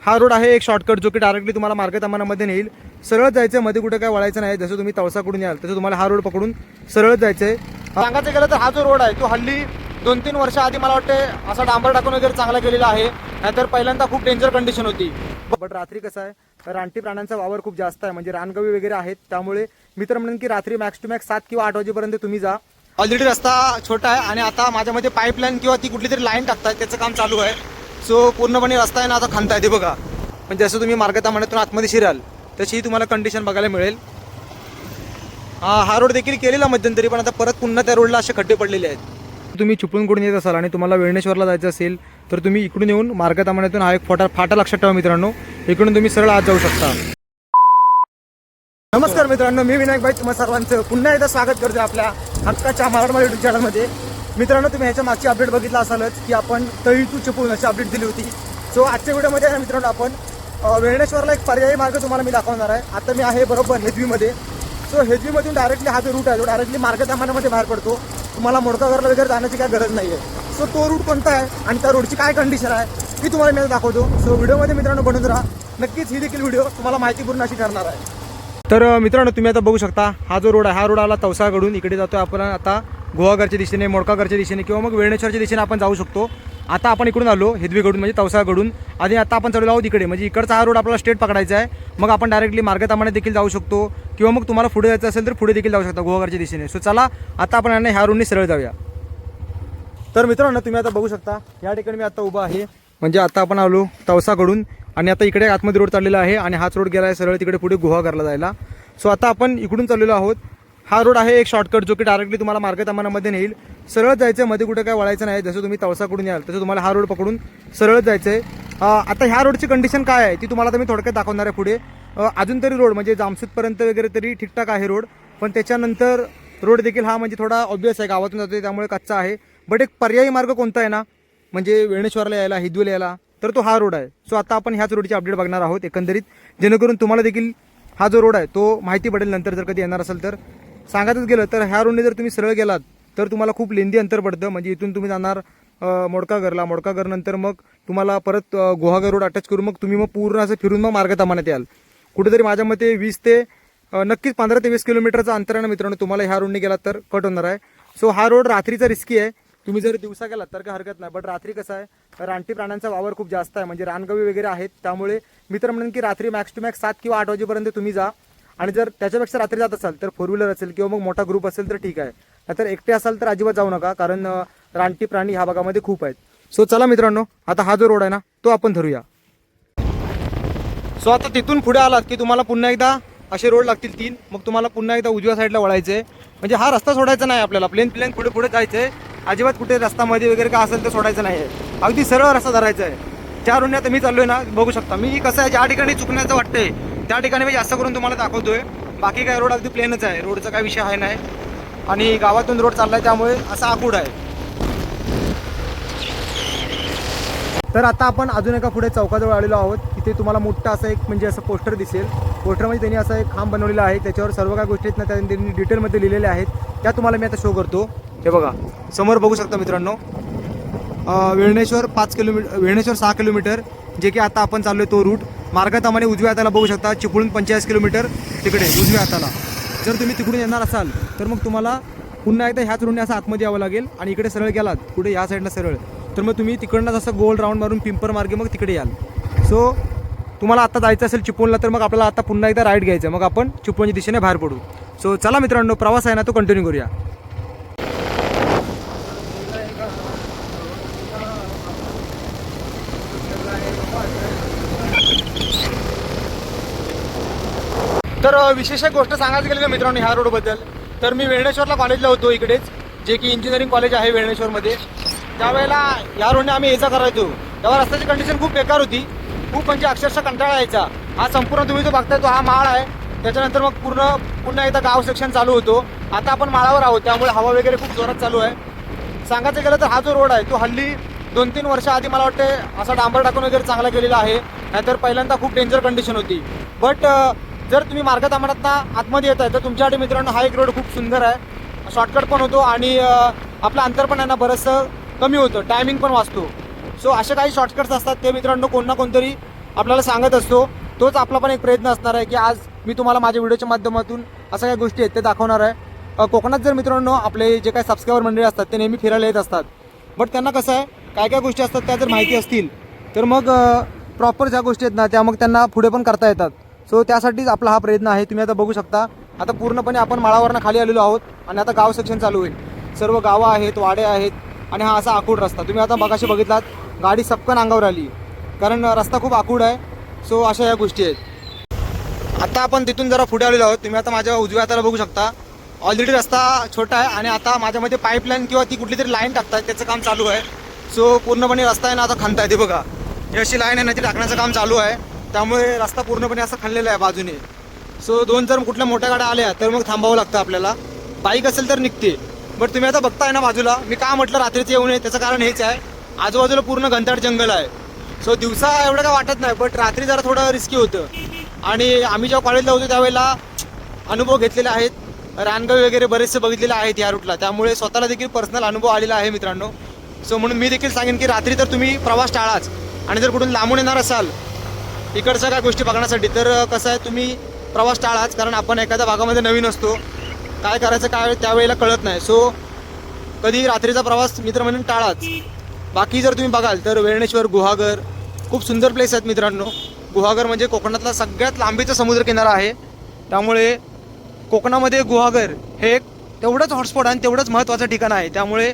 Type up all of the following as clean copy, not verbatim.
हा रोड आहे एक शॉर्टकट जो की डायरेक्टली तुम्हाला मार्गतामानामध्ये नेईल. सरळ जायचं, मध्ये कुठे काय वळायचं नाही. जसं तुम्ही तवसाकडून याल तसं तुम्हाला हा रोड पकडून सरळ जायचंय. सांगायचं गेलं तर हा जो रोड आहे तो हल्ली 2-3 वर्ष आधी मला वाटते असा डांबर टाकून वगैरे चांगला केलेला आहे. नाहीतर पहिल्यांदा खूप डेंजर कंडिशन होती. बट रात्री कसं आहे, रानटी प्राण्यांचा वावर खूप जास्त आहे, म्हणजे रानगवी वगैरे आहेत. त्यामुळे मी तर म्हणेन की रात्री मॅक्स टू मॅक्स 7 किंवा 8 वाजेपर्यंत तुम्ही जा. ऑलरेडी रस्ता छोटा आहे आणि आता माझ्यामध्ये पाईपलाईन किंवा ती कुठली तरी लाईन टाकतात त्याचं काम चालू आहे. सो पूर्णपणे रस्ता आहे ना आता खणता येते बघा. म्हणजे जसं तुम्ही मार्गतामानातून आतमध्ये शिराल तशी तुम्हाला कंडिशन बघायला मिळेल. हा रोड देखील केलेला मध्यंतरी, पण आता परत पुन्हा त्या रोडला असे खड्डे पडलेले आहेत. तुम्ही चिपळूणकडून येत असाल आणि तुम्हाला वेळणेश्वरला जायचं असेल तर तुम्ही इकडून येऊन मार्गतामानातून हा एक फाटा लक्षात ठेवा मित्रांनो, इकडून तुम्ही सरळ आत जाऊ शकता. नमस्कार मित्रांनो, मी विनायक भाई तुम्हा सर्वांचं पुन्हा एकदा स्वागत करतो आपल्या हक्काच्या मराठवाडा युट्यूब चॅनलमध्ये. मित्रांनो, तुम्ही ह्याच्या मागची अपडेट बघितला असालच की आपण तळी टू चिपळूण अशी अपडेट दिली होती. सो आजच्या व्हिडिओमध्ये मित्रांनो आपण वेळणेश्वरला एक पर्यायी मार्ग तुम्हाला मी दाखवणार आहे. आता मी आहे बरोबर हेदवीमध्ये. सो हेदवीमधून डायरेक्टली हा जो रूट आहे तो डायरेक्टली मार्गतामानामध्ये बाहेर पडतो. तुम्हाला मोडकागरला वगैरे जाण्याची काय गरज नाही आहे. सो तो रूट कोणता आहे आणि त्या रोडची काय कंडिशन आहे ती तुम्हाला मी दाखवतो. सो व्हिडिओमध्ये मित्रांनो बनवून राहा, नक्कीच ही देखील व्हिडिओ तुम्हाला माहितीपूर्ण अशी ठरणार आहे. तर मित्रांनो, तुम्ही आता बघू शकता हा जो रोड आहे, हा रोड आला तवसाकडून इकडे जातो आपण आता गुहागरच्या दिशेने, मोडकागरच्या दिशेने किंवा मग वेळणेश्वरच्या दिशेने आपण जाऊ शकतो. आता आपण इकडून आलो हेदवीकडून म्हणजे तवसाकडून, आणि आता आपण चालू आहोत इकडे, म्हणजे इकडचा हा रोड आपल्याला स्ट्रेट पकडायचा आहे. मग आपण डायरेक्टली मार्गतामानात देखील जाऊ शकतो किंवा मग तुम्हाला पुढे जायचं असेल तर पुढे देखील जाऊ शकता गुहागरच्या दिशेने. सो चला आता आपण ह्या रोडने सरळ जाऊया. तर मित्रांनो, तुम्ही आता बघू शकता या ठिकाणी मी आता उभा आहे, म्हणजे आता आपण आलो तवसाकडून आणि आता इकडे आतमध्ये रोड चाललेला आहे आणि हाच रोड गेला आहे सरळ तिकडे पुढे गुहागरला जायला. सो आता आपण इकडून चाललेलो आहोत. हा रोड आहे एक शॉर्टकट जो की डायरेक्टली तुम्हाला मार्गतामानामध्ये नेईल. सरळ जायचं, मध्ये कुठे काय वळायचं नाही. जसं तुम्ही तवसाकडून याल तसं तुम्हाला हा रोड पकडून सरळ जायचंय. आता ह्या रोडची कंडिशन काय आहे ती तुम्हाला आता मी थोडक्यात दाखवणार आहे पुढे. अजून तरी रोड म्हणजे जामसूतपर्यंत वगैरे तरी ठीकठाक आहे रोड, पण त्याच्यानंतर रोड देखील हा म्हणजे थोडा ऑब्वियस आहे, गावातून जातो त्यामुळे कच्चा आहे. बट एक पर्यायी मार्ग कोणता आहे ना, म्हणजे वेळणेश्वरला यायला, हिदवीला यायला, तर तो हा रोड आहे. सो आता आपण ह्याच रोडची अपडेट बघणार आहोत एकंदरीत, जेणेकरून तुम्हाला देखील हा जो रोड आहे तो माहिती पडेल नंतर जर कधी येणार असेल तर. सांगायचंच गेलं तर ह्या रोडने जर तुम्ही सरळ गेलात तर तुम्हाला खूप लेंदी अंतर पडतं. म्हणजे इथून तुम्ही जाणार मोडकागरला, मोडकागर नंतर मग तुम्हाला परत गुहागर रोड अटॅच करून मग तुम्ही मग पूर्ण असं फिरून मग मार्गतामानात याल. कुठेतरी माझ्या मते 20 ते नक्कीच 15 ते 20 किलोमीटरचं अंतर आहे ना मित्रांनो, तुम्हाला ह्या रोडने गेलात तर कट होणार आहे. सो हा रोड रात्रीचा रिस्की आहे. तुम्ही जर दिवसा गेलात तर काय हरकत नाही, बट रात्री कसं आहे, रानटी प्राण्यांचा वावर खूप जास्त आहे, म्हणजे रानगवी वगैरे आहेत. त्यामुळे मी तर म्हणेन की रात्री मॅक्स टू मॅक्स 7 किंवा 8 वाजेपर्यंत तुम्ही जा. आणि जर त्याच्यापेक्षा रात्री जात असाल तर 4 व्हीलर असेल किंवा मग मोठा ग्रुप असेल तर ठीक आहे. नाहीतर एकटे असाल तर अजिबात जाऊ नका, कारण रानटी प्राणी ह्या भागामध्ये खूप आहेत. सो चला मित्रांनो, आता हा जो रोड आहे ना तो आपण धरूया. सो आता तिथून पुढे आलात की तुम्हाला पुन्हा एकदा असे रोड लागतील 3. मग तुम्हाला पुन्हा एकदा उजव्या साईडला वळायचं आहे. म्हणजे हा रस्ता सोडायचा नाही आपल्याला, प्लेन पुढे पुढे जायचं आहे. अजिबात कुठे रस्त्यामध्ये वगैरे काय असेल तर सोडायचं नाही आहे, अगदी सरळ रस्ता धरायचा आहे. त्या रोडने आता मी चाललोय ना, बघू शकता. मी कसं आहे, ज्या ठिकाणी चुकण्याचं वाटतंय त्या ठिकाणी मी जास्त करून तुम्हाला दाखवतोय. बाकी काय रोड अगदी प्लेनच आहे, रोडचा काय विषय आहे नाही. आणि गावातून रोड चाललाय त्यामुळे असा आखूड आहे. तर आता आपण अजून एका पुढे चौकाजवळ आलेलो आहोत. तिथे तुम्हाला मोठं असं एक म्हणजे असं पोस्टर दिसेल. पोस्टरमध्ये त्यांनी असा एक खांब बनवलेला आहे, त्याच्यावर सर्व काय गोष्टी आहेत ना त्यांनी डिटेलमध्ये लिहिलेल्या आहेत, त्या तुम्हाला मी आता शो करतो. हे बघा समोर बघू शकता मित्रांनो, वेळणेश्वर 5 किलोमीटर, वेळणेश्वर 6 किलोमीटर, जे की आता आपण चाललोय तो रूट. मार्गतामाने उजव्या हाताला बघू शकता चिपळूण 45 किलोमीटर तिकडे उजव्या हाताला. जर तुम्ही तिकडून येणार असाल तर मग तुम्हाला पुन्हा एकदा ह्याच रोडने असं आतमध्ये यावं लागेल आणि इकडे सरळ गेलात पुढे ह्या साईडला सरळ, तर मग तुम्ही तिकडनं असं गोल राऊंड मारून पिंपर मार्गे मग तिकडे याल. सो तुम्हाला आता जायचं असेल चिपळूणला तर मग आपल्याला आता पुन्हा एकदा राईट घ्यायचं, मग आपण चिपळूणच्या दिशेने बाहेर पडू. सो चला मित्रांनो, प्रवास आहे ना तो कंटिन्यू करूया. तर विशेष गोष्ट सांगायची गेली ना मित्रांनो ह्या रोडबद्दल, तर मी वेळणेश्वरला कॉलेजला होतो इकडेच, जे की इंजिनिअरिंग कॉलेज आहे वेळणेश्वरमध्ये. त्यावेळेला या रोडने आम्ही यायचा करायचो, तेव्हा रस्त्याची कंडिशन खूप बेकार होती, खूप म्हणजे अक्षरशः कंटाळा यायचा. हा संपूर्ण तुम्ही जो बघताय तो हा माळ आहे, त्याच्यानंतर मग पुन्हा एकदा गाव सेक्शन चालू होतो. आता आपण माळावर आहोत त्यामुळे हवा वगैरे खूप जोरात चालू आहे. सांगायचं गेलं तर हा जो रोड आहे तो हल्ली 2-3 वर्ष आधी मला वाटते असा डांबर टाकून वगैरे चांगला केलेला आहे, नाहीतर पहिल्यांदा खूप डेंजर कंडिशन होती. बट जर तुम्ही मार्गतामानातनं आतमध्ये येत आहे तर तुमच्यासाठी मित्रांनो हा एक रोड खूप सुंदर आहे, शॉर्टकट पण होतो आणि आपलं अंतर पण आहे ना बरंचसं कमी होतं, टायमिंग पण वाचतो. सो असे काही शॉर्टकट्स असतात ते मित्रांनो कोण ना कोणतरी आपल्याला सांगत असतो. तोच आपला पण एक प्रयत्न असणार आहे की आज मी तुम्हाला माझ्या व्हिडिओच्या माध्यमातून अशा काही गोष्टी आहेत ते दाखवणार आहे. कोकणात जर मित्रांनो आपले जे काही सबस्क्रायबर मंडळी असतात ते नेहमी फिरायला येत असतात, बट त्यांना कसं आहे काय काय गोष्टी असतात त्या जर माहिती असतील तर मग प्रॉपर ज्या गोष्टी आहेत ना त्या मग त्यांना पुढे पण करता येतात. सो त्यासाठीच आपला हा प्रयत्न आहे. तुम्ही आता बघू शकता, आता पूर्णपणे आपण माळावरनं खाली आलेलो आहोत आणि आता गाव सेक्शन चालू होईल. सर्व गावं आहेत, वाडे आहेत आणि हा असा आखूड रस्ता. तुम्ही आता मगाशी बघितलात गाडी सपकन अंगावर आली कारण रस्ता खूप आखूड आहे. सो अशा या गोष्टी आहेत. आता आपण तिथून जरा पुढे आलेलो आहोत. तुम्ही आता माझ्या उजव्या हाताला बघू शकता ऑलरेडी रस्ता छोटा आहे आणि आता माझ्यामध्ये पाईपलाईन किंवा ती कुठली तरी लाईन टाकतात त्याचं काम चालू आहे. सो पूर्णपणे रस्ता आहे ना आता खणता येते बघा. ही अशी लाईन आहे ना ती टाकण्याचं काम चालू आहे, त्यामुळे रस्ता पूर्णपणे असा खणलेला आहे बाजूने. सो दोन जर कुठल्या मोठ्या गाड्या आल्या तर मग थांबावं लागतं आपल्याला. बाईक असेल तर निघते. बट तुम्ही आता बघताय ना बाजूला, मी का म्हटलं रात्रीचं येऊ नये त्याचं कारण हेच आहे, आजूबाजूला पूर्ण घनदाट जंगल आहे. सो दिवसा एवढं काय वाटत नाही, बट रात्री जरा थोडं रिस्की होतं. आणि आम्ही जेव्हा कॉलेजला होतो त्यावेळेला अनुभव घेतलेले आहेत, रानगाव वगैरे बरेचसे बघितलेले आहेत या रूटला, त्यामुळे स्वतःला देखील पर्सनल अनुभव आलेला आहे मित्रांनो. सो म्हणून मी देखील सांगेन की रात्री तर तुम्ही प्रवास टाळाच. आणि जर कुठून लांबून येणार असाल इकडच्या काय गोष्टी बघण्यासाठी तर कसं आहे तुम्ही प्रवास टाळाच, कारण आपण एखाद्या भागामध्ये नवीन असतो, काय करायचं काय त्यावेळेला कळत नाही. सो कधी रात्रीचा प्रवास मित्रमंडळी टाळाच. बाकी जर तुम्ही बघाल तर वेळणेश्वर, गुहागर खूप सुंदर प्लेस आहेत मित्रांनो. गुहागर म्हणजे कोकणातला सगळ्यात लांबीचा समुद्रकिनारा आहे, त्यामुळे कोकणामध्ये गुहागर हे एक तेवढंच हॉटस्पॉट आणि तेवढंच महत्त्वाचं ठिकाण आहे. त्यामुळे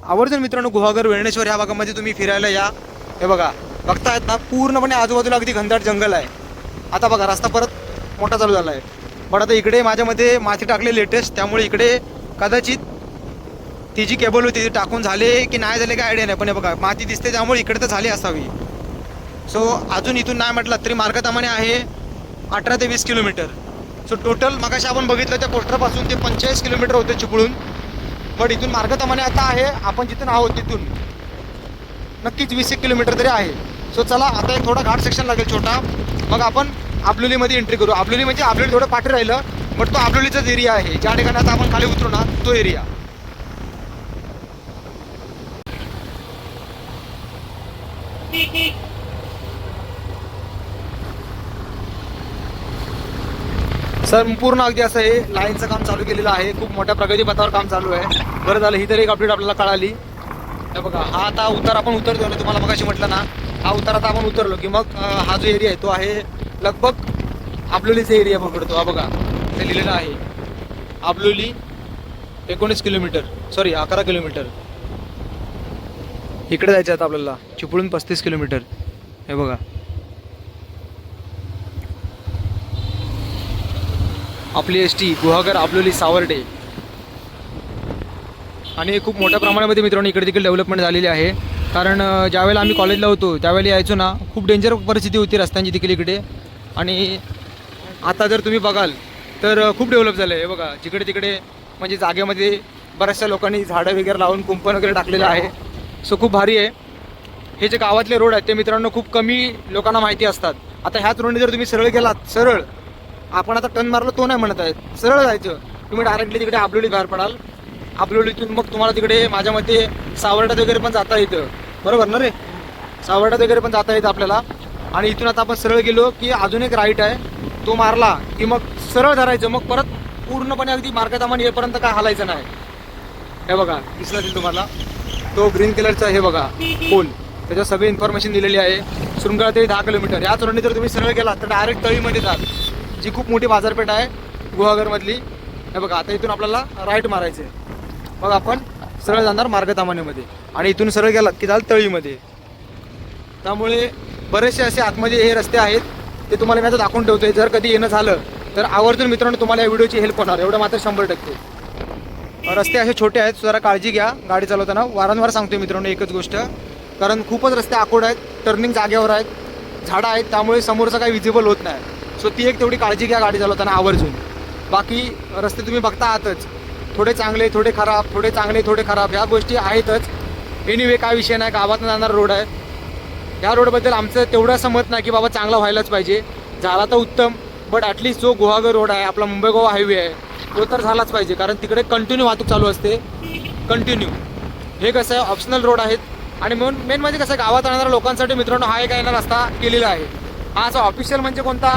आवर्जून मित्रांनो गुहागर, वेळणेश्वर ह्या भागामध्ये तुम्ही फिरायला या. हे बघा बघतायत ना पूर्णपणे आजूबाजूला अगदी घनदाट जंगल आहे. आता बघा रस्ता परत मोठा चालू झाला आहे, पण आता इकडे माझ्यामध्ये माती टाकले लेटेस्ट, त्यामुळे इकडे कदाचित ती जी केबल होती ती टाकून झाले की नाही झाले काय आयडिया नाही, पण हे बघा माती दिसते त्यामुळे इकडे तर झाली असावी. सो अजून इथून नाही म्हटलं तरी मार्गतामाने आहे 18 ते 20 किलोमीटर. सो टोटल मगाशी आपण बघितलं त्या पोस्टरपासून ते 45 किलोमीटर होते चिपळूण, बट इथून मार्गतामाने आता आहे आपण जिथून आहोत तिथून नक्कीच 20 किलोमीटर तरी आहे. सो चला आता एक थोडा घाट सेक्शन लागेल छोटा, मग आपण आबलोलीमध्ये एंट्री करू. आबलोली म्हणजे आबलोली थोडं पाठी राहिलं, बट तो आबलोलीचाच एरिया आहे. ज्या ठिकाणी आता आपण खाली उतरू ना तो एरिया. सर पूर्ण अगदी असं हे लाईनचं काम चालू केलेलं आहे, खूप मोठ्या प्रगतीपथावर काम चालू आहे. बरं झालं ही तरी एक अपडेट आपल्याला कळाली. हे बघा हा आता उतार आपण उतरतो ना, तुम्हाला मगाशी म्हटलं ना हा उतार आता आपण उतरलो की मग हा जो एरिया आहे तो आहे लगभग आबलोलीचा एरिया पकडतो. हा बघा ते लिहिलेलं आहे आबलोली 19 किलोमीटर, सॉरी 11 किलोमीटर. इकडे जायचं आता आपल्याला चिपळूण 35 किलोमीटर. हे बघा आपली एस टी गुहागर, आबलोली, सावर्डे. आणि खूप मोठ्या प्रमाणामध्ये मित्रांनो इकडे तिकडे डेव्हलपमेंट झालेली आहे. कारण ज्यावेळेला आम्ही कॉलेजला होतो त्यावेळेला यायचो ना खूप डेंजर परिस्थिती होती रस्त्यांची तिकडे इकडे, आणि आता जर तुम्ही बघाल तर खूप डेव्हलप झालं आहे. हे बघा जिकडे तिकडे म्हणजे जागेमध्ये बऱ्याचशा लोकांनी झाडं वगैरे लावून कुंपण वगैरे टाकलेलं आहे. सो खूप भारी आहे. हे जे गावातले रोड आहेत ते मित्रांनो खूप कमी लोकांना माहिती असतात. आता ह्याच रोडने जर तुम्ही सरळ गेलात, सरळ आपण आता टर्न मारलो तो नाही म्हणत आहेत, सरळ जायचं तुम्ही डायरेक्टली तिकडे आबलोली बाहेर पडाल. आबलोलीतून मग तुम्हाला तिकडे माझ्या मते सावर्ड्यात वगैरे पण जाता येतं, बरोबर ना रे, सावर्ड्यात वगैरे पण जाता येतं आपल्याला. आणि इथून आता आपण सरळ गेलो की अजून एक राईट आहे, तो मारला की मग सरळ धरायचं, मग परत पूर्णपणे अगदी मार्गातामान येईपर्यंत काय हालायचं नाही. हे बघा दिसलं असेल तुम्हाला तो ग्रीन कलरचा, हे बघा पोल, त्याच्यावर सगळी इन्फॉर्मेशन दिलेली आहे. शृंगाळ ते 10 किलोमीटर. याच रोडने जर तुम्ही सरळ गेलात तर डायरेक्ट तळीमध्ये जाल, जी खूप मोठी बाजारपेठ आहे गुहागरमधली. हे बघा आता इथून आपल्याला राईट मारायचं आहे, मग आपण सरळ जाणार मार्गतामानेमध्ये आणि इथून सरळ गेलात की जाल तळीमध्ये. त्यामुळे बरेचसे असे आतमध्ये हे रस्ते आहेत ते तुम्हाला मी आता दाखवून ठेवतोय. जर कधी येणं झालं तर आवर्जून मित्रांनो तुम्हाला या व्हिडिओची हेल्प होणार, एवढं मात्र 100%. रस्ते असे छोटे आहेत, जरा काळजी घ्या गाडी चालवताना. वारंवार सांगतोय मित्रांनो एकच गोष्ट, कारण खूपच रस्ते आखूड आहेत, टर्निंग जागेवर आहेत, झाडं आहेत, त्यामुळे समोरचं काही विजिबल होत नाही. सो ती एक तेवढी काळजी घ्या गाडी चालवताना आवर्जून. बाकी रस्ते तुम्ही बघता आहातच, थोडे चांगले थोडे खराब, थोडे चांगले थोडे खराब, ह्या गोष्टी आहेतच. एनिवे काय विषय नाही, गावातून जाणारा रोड आहे. ह्या रोडबद्दल आमचं तेवढं असं मत नाही की बाबा चांगला व्हायलाच पाहिजे, झाला तर उत्तम, बट ॲटलिस्ट जो गुहागर रोड आहे आपला मुंबई गोवा हायवे आहे तो तर झालाच पाहिजे, कारण तिकडे कंटिन्यू वाहतूक चालू असते, कंटिन्यू. हे कसं आहे ऑप्शनल रोड आहेत. आणि मेन म्हणजे कसं गावात राहणाऱ्या लोकांसाठी मित्रांनो हा एक आहे ना रस्ता केलेला आहे. हा असा ऑफिशियल म्हणजे कोणता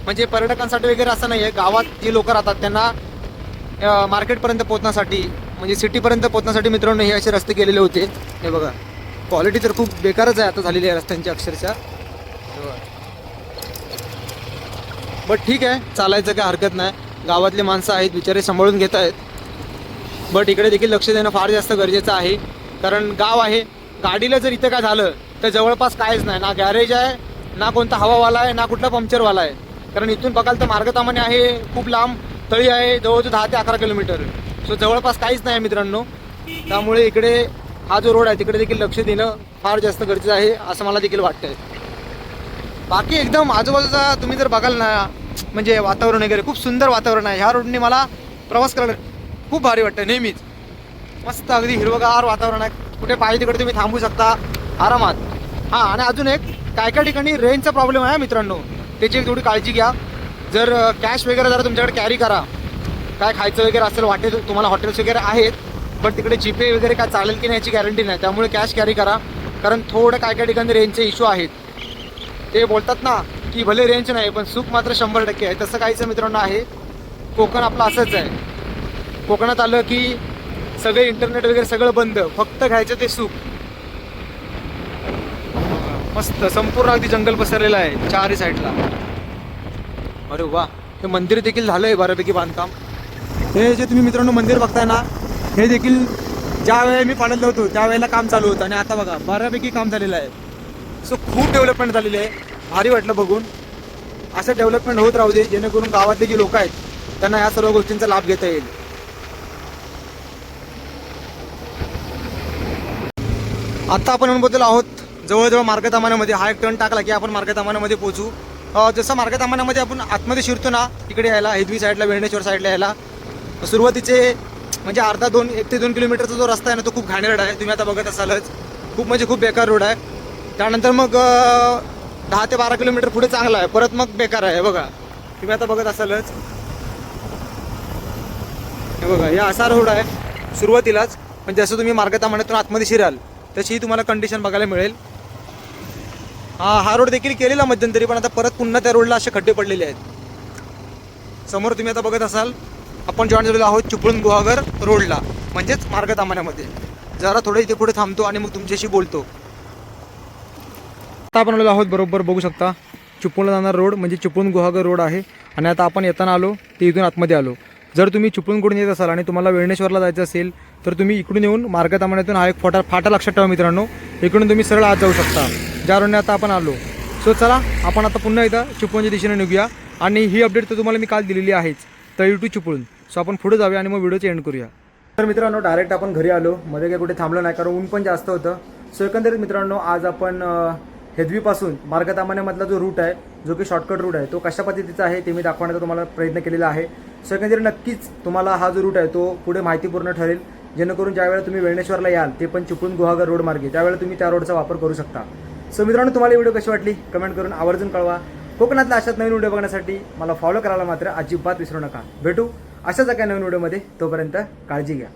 म्हणजे पर्यटकांसाठी वगैरे असं नाही आहे. गावात जे लोक राहतात त्यांना मार्केटपर्यंत पोहोचण्यासाठी म्हणजे सिटीपर्यंत पोहोचण्यासाठी मित्रांनो हे असे रस्ते केलेले होते. हे बघा क्वालिटी तर खूप बेकारच आहे आता झालेली आहे रस्त्यांची अक्षरशः. बट ठीक आहे, चालायचं काय हरकत नाही. गावातले माणसं आहेत बिचारे सांभाळून घेत आहेत. बट इकडे देखील लक्ष देणं फार जास्त गरजेचं आहे. कारण गाव आहे, गाडीला जर इथं काय झालं तर जवळपास काहीच नाही, ना गॅरेज आहे, ना कोणता हवावाला आहे, ना कुठला पंक्चरवाला आहे. कारण इथून बघाल तर मार्गतामाने आहे खूप लांब तळी आहे, जवळजवळ 10 ते 11 किलोमीटर. सो जवळपास काहीच नाही मित्रांनो. त्यामुळे इकडे हा जो रोड आहे तिकडे देखील लक्ष देणं फार जास्त गरजेचं आहे असं मला देखील वाटतंय. बाकी एकदम आजूबाजूचा तुम्ही जर बघाल ना म्हणजे वातावरण वगैरे खूप सुंदर वातावरण आहे. ह्या रोडने मला प्रवास करायला खूप भारी वाटतं नेहमीच. मस्त अगदी हिरवगार वातावरण आहे. कुठे पाहिजे तिकडे तुम्ही थांबू शकता आरामात. हां, आणि अजून एक काय काय ठिकाणी रेंजचा प्रॉब्लेम आहे मित्रांनो, त्याची एक थोडी काळजी घ्या. जर कॅश वगैरे जरा तुमच्याकडे कॅरी करा. काय खायचं वगैरे असेल वाटेल तुम्हाला हॉटेल्स वगैरे आहेत, पण तिकडे जीपे वगैरे काय चालेल की नाही याची गॅरंटी नाही. त्यामुळे कॅश कॅरी करा. कारण थोडं काय काय ठिकाणी रेंजचे इश्यू आहेत. ते बोलतात ना की भले रेंज नाही पण सुख मात्र 100% आहे. तसं काहीच मित्रांनो आहे. कोकण आपलं असंच आहे. कोकणात आलं की सगळे इंटरनेट वगैरे सगळं बंद, फक्त घ्यायचं ते सुख. मस्त संपूर्ण अगदी जंगल पसरलेलं आहे चारही साईडला. अरे वा, हे मंदिर देखील झालंय बऱ्यापैकी बांधकाम. हे जे तुम्ही मित्रांनो मंदिर बघताय ना, हे देखील ज्या वेळेला मी पाण्यात होतो त्यावेळेला काम चालू होतं आणि आता बघा बऱ्यापैकी काम झालेलं आहे. सो खूप डेव्हलपमेंट झालेली आहे. भारी वाटलं बघून. असं डेव्हलपमेंट होत राहू दे जेणेकरून गावातले जे लोक आहेत त्यांना या सर्व गोष्टींचा लाभ घेता येईल. आता आपण अनुभवलेलो आहोत जवळजवळ मार्गतामानामध्ये. हा एक टर्न टाकला की आपण मार्गतामानामध्ये पोहोचू. जसं मार्गतामानामध्ये आपण आतमध्ये शिरतो ना तिकडे यायला हेदवी साईडला वेणेश्वर साईडला यायला सुरुवातीचे म्हणजे अर्धा 1 ते 2 किलोमीटरचा जो रस्ता आहे ना तो खूप घाणेरडा आहे. तुम्ही आता बघत असालच. खूप म्हणजे खूप बेकार रोड आहे. त्यानंतर मग 10 ते 12 किलोमीटर पुढे चांगला आहे, परत मग बेकार आहे. बघा तुम्ही आता बघत असालच. हे बघा हे असा रोड आहे सुरुवातीलाच. पण जसं तुम्ही मार्गतामानातून आतमध्ये शिराल तशी तुम्हाला कंडिशन बघायला मिळेल. हा रोड देखील केलेला मध्यंतरी, पण आता परत पुन्हा त्या रोडला असे खड्डे पडलेले आहेत. समोर तुम्ही आता बघत असाल आपण जॉईन झालेलो आहोत चिपळूण गुहागर रोडला, म्हणजेच मार्गतामान्यामध्ये. जरा थोडं इथे पुढे थांबतो आणि मग तुमच्याशी बोलतो. आता आपण आलेलो आहोत बरोबर बघू शकता चिपळूणला जाणार रोड म्हणजे चिपळूण गुहागर रोड आहे. आणि आता आपण येताना आलो ते इथून आतमध्ये आलो. जर तुम्ही चिपळूणकडून येत असाल आणि तुम्हाला वेळणेश्वरला जायचं असेल तर तुम्ही इकडून येऊन मार्गतामान्यातून हा एक फाटा लक्षात ठेवा मित्रांनो. इकडून तुम्ही सरळ आत जाऊ शकता ज्या रोडने आता आपण आलो. सो चला आपण आता पुन्हा एकदा चिपळूणच्या दिशेने निघूया. आणि ही अपडेट तर तुम्हाला मी काल दिलेली आहेच, तळी टू चिपळूण. सो आपण पुढे जाऊया आणि मग व्हिडिओचे एंड करूया. तर मित्रांनो डायरेक्ट आपण घरी आलो. मध्ये काही कुठे थांबलो नाही कारण ऊन पण जास्त होतं. सो एकंदरीत मित्रांनो आज आपण हेदवीपासून मार्गतामान्यामधला जो रूट आहे जो की शॉर्टकट रूट आहे तो कशा पद्धतीचा आहे ते मी दाखवण्याचा तुम्हाला प्रयत्न केलेला आहे. सो एकंदरीत नक्कीच तुम्हाला हा जो रूट आहे तो पुढे माहितीपूर्ण ठरेल, जेणेकरून ज्यावेळेला तुम्ही वेळणेश्वरला याल ते पण चिपळूण गुहागर रोड मार्गे त्यावेळेला तुम्ही त्या रोडचा वापर करू शकता. सो मित्रांनो तुम्हाला व्हिडिओ कशी वाटली कमेंट करून आवर्जून कळवा. कोकणातल्या अशाच नवीन व्हिडिओ बघण्यासाठी मला फॉलो करायला मात्र अजिबात विसरू नका. भेटू अशाच एका नवीन व्हिडिओमध्ये. तोपर्यंत काळजी घ्या.